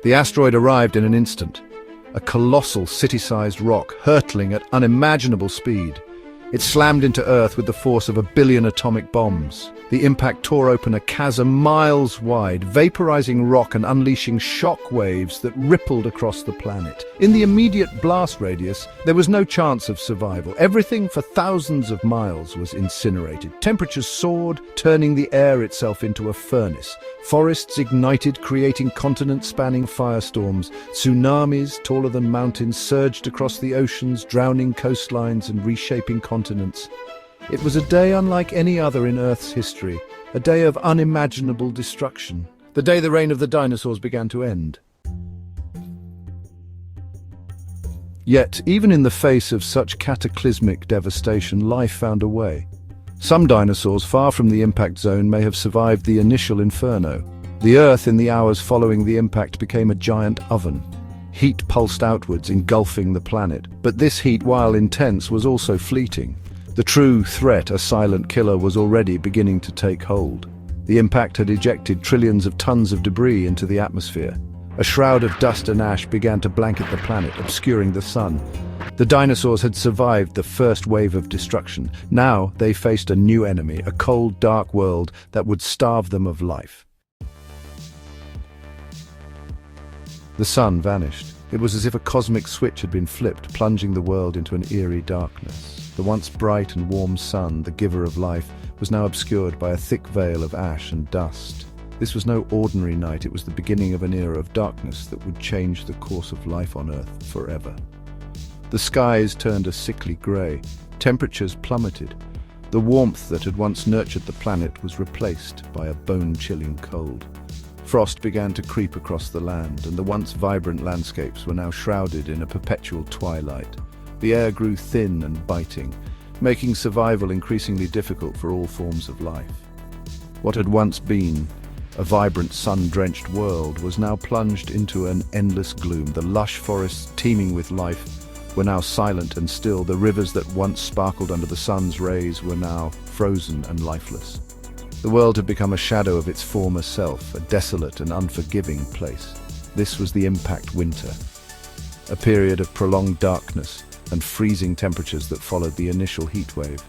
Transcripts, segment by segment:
The asteroid arrived in an instant, a colossal city-sized rock hurtling at unimaginable speed. It slammed into Earth with the force of 1 billion atomic bombs. The impact tore open a chasm miles wide, vaporizing rock and unleashing shock waves that rippled across the planet. In the immediate blast radius, there was no chance of survival. Everything for thousands of miles was incinerated. Temperatures soared, turning the air itself into a furnace. Forests ignited, creating continent-spanning firestorms. Tsunamis, taller than mountains, surged across the oceans, drowning coastlines and reshaping continents. It was a day unlike any other in Earth's history, a day of unimaginable destruction, the day the reign of the dinosaurs began to end. Yet, even in the face of such cataclysmic devastation, life found a way. Some dinosaurs far from the impact zone may have survived the initial inferno. The Earth in the hours following the impact became a giant oven. Heat pulsed outwards, engulfing the planet. But this heat, while intense, was also fleeting. The true threat, a silent killer, was already beginning to take hold. The impact had ejected trillions of tons of debris into the atmosphere. A shroud of dust and ash began to blanket the planet, obscuring the sun. The dinosaurs had survived the first wave of destruction. Now they faced a new enemy, a cold, dark world that would starve them of life. The sun vanished. It was as if a cosmic switch had been flipped, plunging the world into an eerie darkness. The once bright and warm sun, the giver of life, was now obscured by a thick veil of ash and dust. This was no ordinary night. It was the beginning of an era of darkness that would change the course of life on Earth forever. The skies turned a sickly grey. Temperatures plummeted. The warmth that had once nurtured the planet was replaced by a bone-chilling cold. Frost began to creep across the land, and the once vibrant landscapes were now shrouded in a perpetual twilight. The air grew thin and biting, making survival increasingly difficult for all forms of life. What had once been a vibrant, sun-drenched world was now plunged into an endless gloom. The lush forests teeming with life were now silent and still. The rivers that once sparkled under the sun's rays were now frozen and lifeless. The world had become a shadow of its former self, a desolate and unforgiving place. This was the impact winter, a period of prolonged darkness and freezing temperatures that followed the initial heat wave.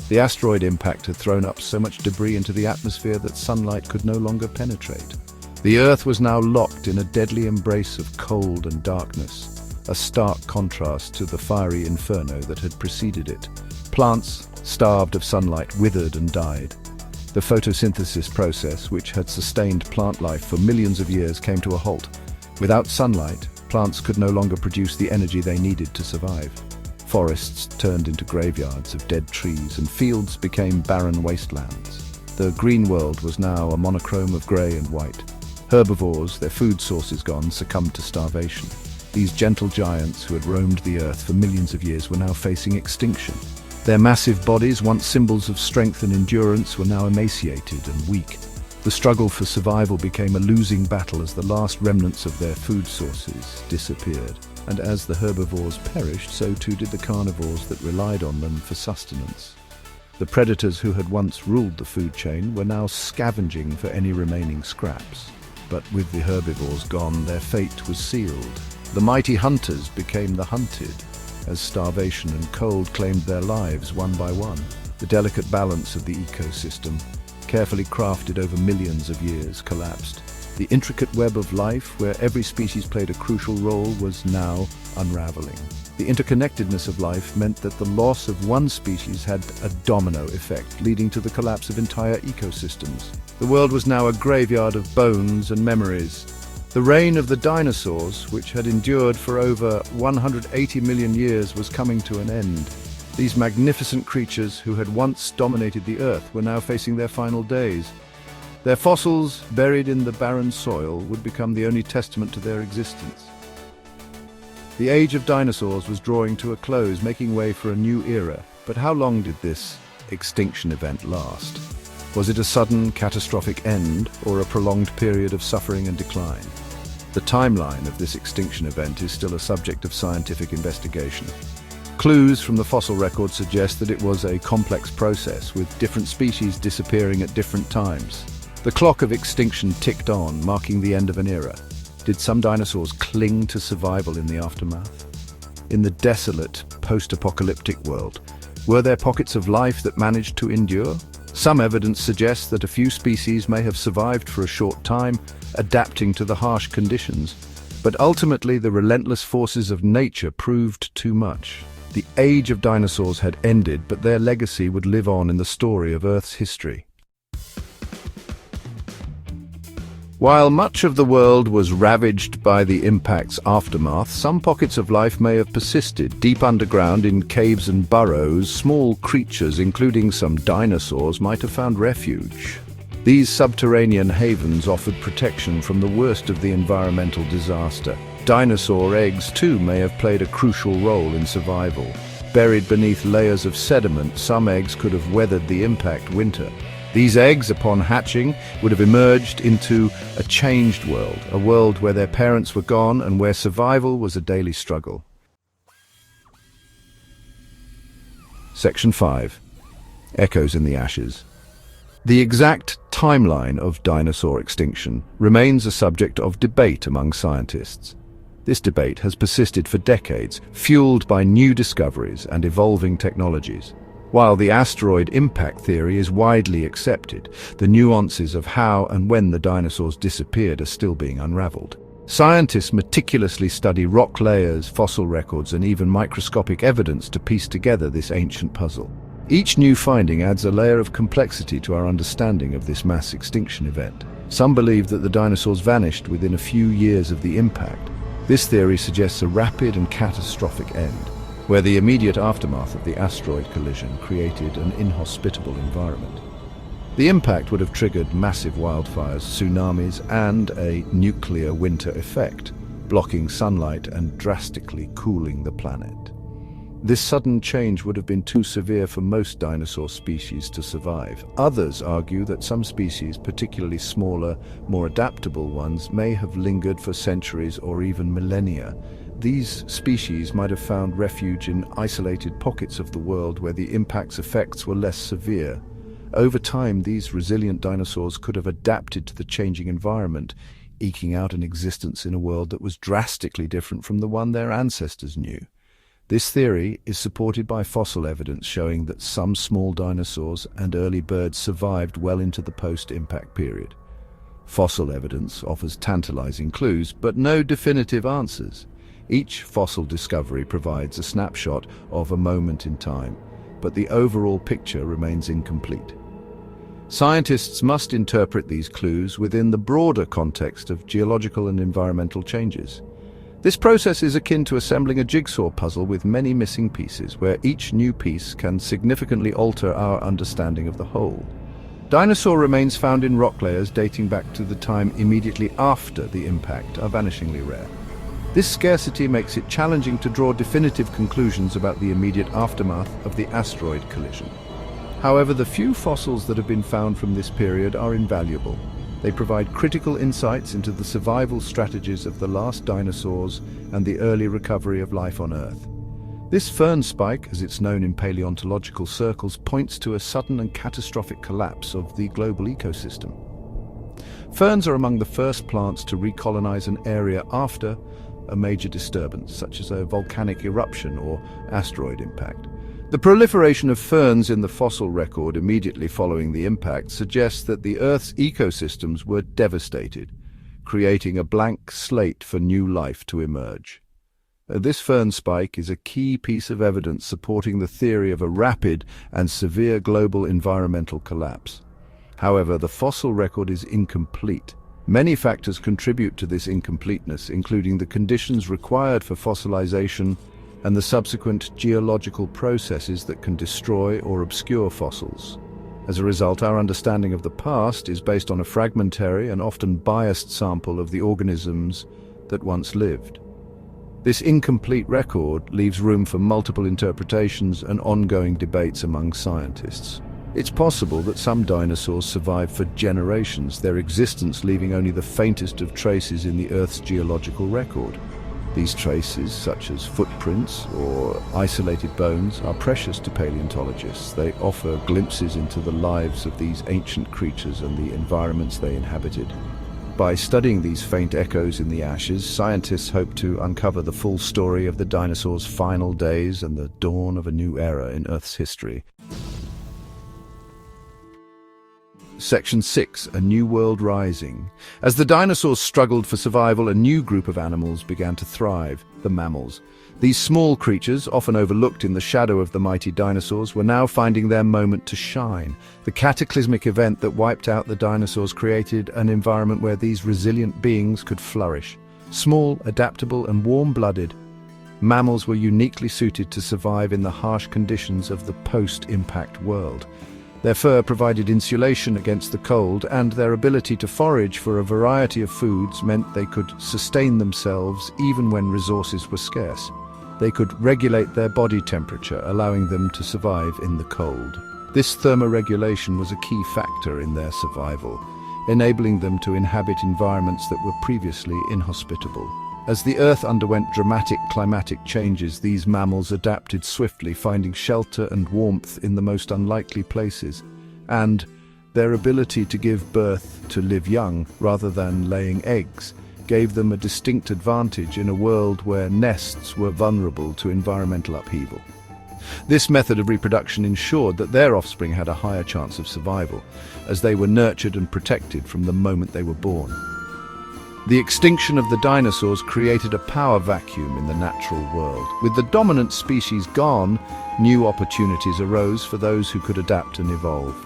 The asteroid impact had thrown up so much debris into the atmosphere that sunlight could no longer penetrate. The Earth was now locked in a deadly embrace of cold and darkness, a stark contrast to the fiery inferno that had preceded it. Plants, starved of sunlight, withered and died. The photosynthesis process, which had sustained plant life for millions of years, came to a halt. Without sunlight, plants could no longer produce the energy they needed to survive. Forests turned into graveyards of dead trees, and fields became barren wastelands. The green world was now a monochrome of grey and white. Herbivores, their food sources gone, succumbed to starvation. These gentle giants who had roamed the earth for millions of years were now facing extinction. Their massive bodies, once symbols of strength and endurance, were now emaciated and weak. The struggle for survival became a losing battle as the last remnants of their food sources disappeared. And as the herbivores perished, so too did the carnivores that relied on them for sustenance. The predators who had once ruled the food chain were now scavenging for any remaining scraps. But with the herbivores gone, their fate was sealed. The mighty hunters became the hunted, as starvation and cold claimed their lives one by one. The delicate balance of the ecosystem, carefully crafted over millions of years, collapsed. The intricate web of life, where every species played a crucial role, was now unraveling. The interconnectedness of life meant that the loss of one species had a domino effect, leading to the collapse of entire ecosystems. The world was now a graveyard of bones and memories. The reign of the dinosaurs, which had endured for over 180 million years, was coming to an end. These magnificent creatures who had once dominated the Earth were now facing their final days. Their fossils, buried in the barren soil, would become the only testament to their existence. The age of dinosaurs was drawing to a close, making way for a new era. But how long did this extinction event last? Was it a sudden, catastrophic end, or a prolonged period of suffering and decline? The timeline of this extinction event is still a subject of scientific investigation. Clues from the fossil record suggest that it was a complex process, with different species disappearing at different times. The clock of extinction ticked on, marking the end of an era. Did some dinosaurs cling to survival in the aftermath? In the desolate, post-apocalyptic world, were there pockets of life that managed to endure? Some evidence suggests that a few species may have survived for a short time, adapting to the harsh conditions. But ultimately, the relentless forces of nature proved too much. The age of dinosaurs had ended, but their legacy would live on in the story of Earth's history. While much of the world was ravaged by the impact's aftermath, some pockets of life may have persisted. Deep underground in caves and burrows, small creatures, including some dinosaurs, might have found refuge. These subterranean havens offered protection from the worst of the environmental disaster. Dinosaur eggs, too, may have played a crucial role in survival. Buried beneath layers of sediment, some eggs could have weathered the impact winter. These eggs, upon hatching, would have emerged into a changed world, a world where their parents were gone and where survival was a daily struggle. Section 5. Echoes in the Ashes. The exact timeline of dinosaur extinction remains a subject of debate among scientists. This debate has persisted for decades, fueled by new discoveries and evolving technologies. While the asteroid impact theory is widely accepted, the nuances of how and when the dinosaurs disappeared are still being unraveled. Scientists meticulously study rock layers, fossil records, and even microscopic evidence to piece together this ancient puzzle. Each new finding adds a layer of complexity to our understanding of this mass extinction event. Some believe that the dinosaurs vanished within a few years of the impact. This theory suggests a rapid and catastrophic end, where the immediate aftermath of the asteroid collision created an inhospitable environment. The impact would have triggered massive wildfires, tsunamis, and a nuclear winter effect, blocking sunlight and drastically cooling the planet. This sudden change would have been too severe for most dinosaur species to survive. Others argue that some species, particularly smaller, more adaptable ones, may have lingered for centuries or even millennia. These species might have found refuge in isolated pockets of the world where the impact's effects were less severe. Over time, these resilient dinosaurs could have adapted to the changing environment, eking out an existence in a world that was drastically different from the one their ancestors knew. This theory is supported by fossil evidence showing that some small dinosaurs and early birds survived well into the post-impact period. Fossil evidence offers tantalizing clues, but no definitive answers. Each fossil discovery provides a snapshot of a moment in time, but the overall picture remains incomplete. Scientists must interpret these clues within the broader context of geological and environmental changes. This process is akin to assembling a jigsaw puzzle with many missing pieces, where each new piece can significantly alter our understanding of the whole. Dinosaur remains found in rock layers dating back to the time immediately after the impact are vanishingly rare. This scarcity makes it challenging to draw definitive conclusions about the immediate aftermath of the asteroid collision. However, the few fossils that have been found from this period are invaluable. They provide critical insights into the survival strategies of the last dinosaurs and the early recovery of life on Earth. This fern spike, as it's known in paleontological circles, points to a sudden and catastrophic collapse of the global ecosystem. Ferns are among the first plants to recolonize an area after a major disturbance, such as a volcanic eruption or asteroid impact. The proliferation of ferns in the fossil record immediately following the impact suggests that the Earth's ecosystems were devastated, creating a blank slate for new life to emerge. This fern spike is a key piece of evidence supporting the theory of a rapid and severe global environmental collapse. However, the fossil record is incomplete. Many factors contribute to this incompleteness, including the conditions required for fossilization and the subsequent geological processes that can destroy or obscure fossils. As a result, our understanding of the past is based on a fragmentary and often biased sample of the organisms that once lived. This incomplete record leaves room for multiple interpretations and ongoing debates among scientists. It's possible that some dinosaurs survived for generations, their existence leaving only the faintest of traces in the Earth's geological record. These traces, such as footprints or isolated bones, are precious to paleontologists. They offer glimpses into the lives of these ancient creatures and the environments they inhabited. By studying these faint echoes in the ashes, scientists hope to uncover the full story of the dinosaurs' final days and the dawn of a new era in Earth's history. Section 6. A New World Rising. As the dinosaurs struggled for survival, a new group of animals began to thrive, the mammals. These small creatures, often overlooked in the shadow of the mighty dinosaurs, were now finding their moment to shine. The cataclysmic event that wiped out the dinosaurs created an environment where these resilient beings could flourish. Small, adaptable, and warm-blooded, mammals were uniquely suited to survive in the harsh conditions of the post-impact world. Their fur provided insulation against the cold, and their ability to forage for a variety of foods meant they could sustain themselves even when resources were scarce. They could regulate their body temperature, allowing them to survive in the cold. This thermoregulation was a key factor in their survival, enabling them to inhabit environments that were previously inhospitable. As the Earth underwent dramatic climatic changes, these mammals adapted swiftly, finding shelter and warmth in the most unlikely places. And their ability to give birth to live young, rather than laying eggs, gave them a distinct advantage in a world where nests were vulnerable to environmental upheaval. This method of reproduction ensured that their offspring had a higher chance of survival, as they were nurtured and protected from the moment they were born. The extinction of the dinosaurs created a power vacuum in the natural world. With the dominant species gone, new opportunities arose for those who could adapt and evolve.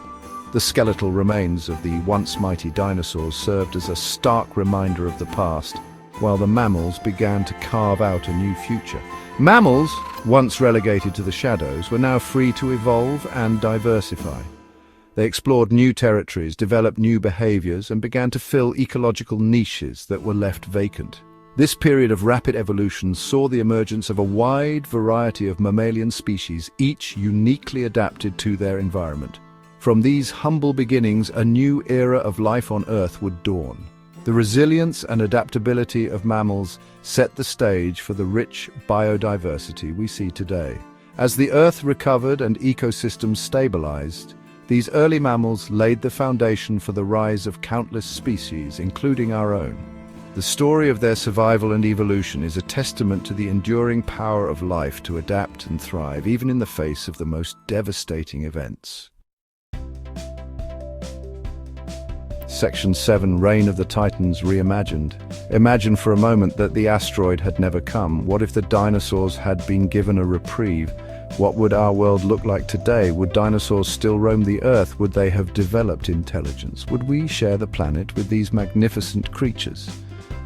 The skeletal remains of the once mighty dinosaurs served as a stark reminder of the past, while the mammals began to carve out a new future. Mammals, once relegated to the shadows, were now free to evolve and diversify. They explored new territories, developed new behaviors, and began to fill ecological niches that were left vacant. This period of rapid evolution saw the emergence of a wide variety of mammalian species, each uniquely adapted to their environment. From these humble beginnings, a new era of life on Earth would dawn. The resilience and adaptability of mammals set the stage for the rich biodiversity we see today. As the Earth recovered and ecosystems stabilized, these early mammals laid the foundation for the rise of countless species, including our own. The story of their survival and evolution is a testament to the enduring power of life to adapt and thrive, even in the face of the most devastating events. Section 7. Reign of the Titans Reimagined. Imagine for a moment that the asteroid had never come. What if the dinosaurs had been given a reprieve? What would our world look like today? Would dinosaurs still roam the Earth? Would they have developed intelligence? Would we share the planet with these magnificent creatures?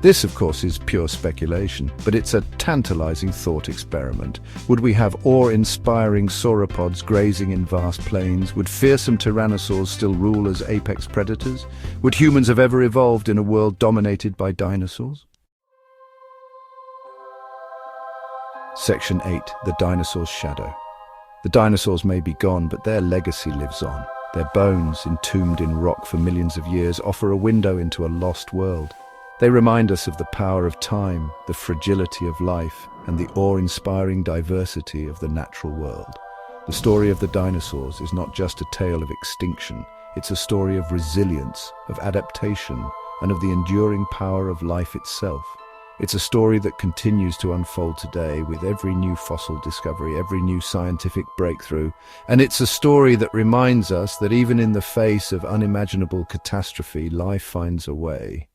This, of course, is pure speculation, but it's a tantalizing thought experiment. Would we have awe-inspiring sauropods grazing in vast plains? Would fearsome tyrannosaurs still rule as apex predators? Would humans have ever evolved in a world dominated by dinosaurs? Section 8. The Dinosaur's Shadow. The dinosaurs may be gone, but their legacy lives on. Their bones, entombed in rock for millions of years, offer a window into a lost world. They remind us of the power of time, the fragility of life, and the awe-inspiring diversity of the natural world. The story of the dinosaurs is not just a tale of extinction, it's a story of resilience, of adaptation, and of the enduring power of life itself. It's a story that continues to unfold today with every new fossil discovery, every new scientific breakthrough, and it's a story that reminds us that even in the face of unimaginable catastrophe, life finds a way.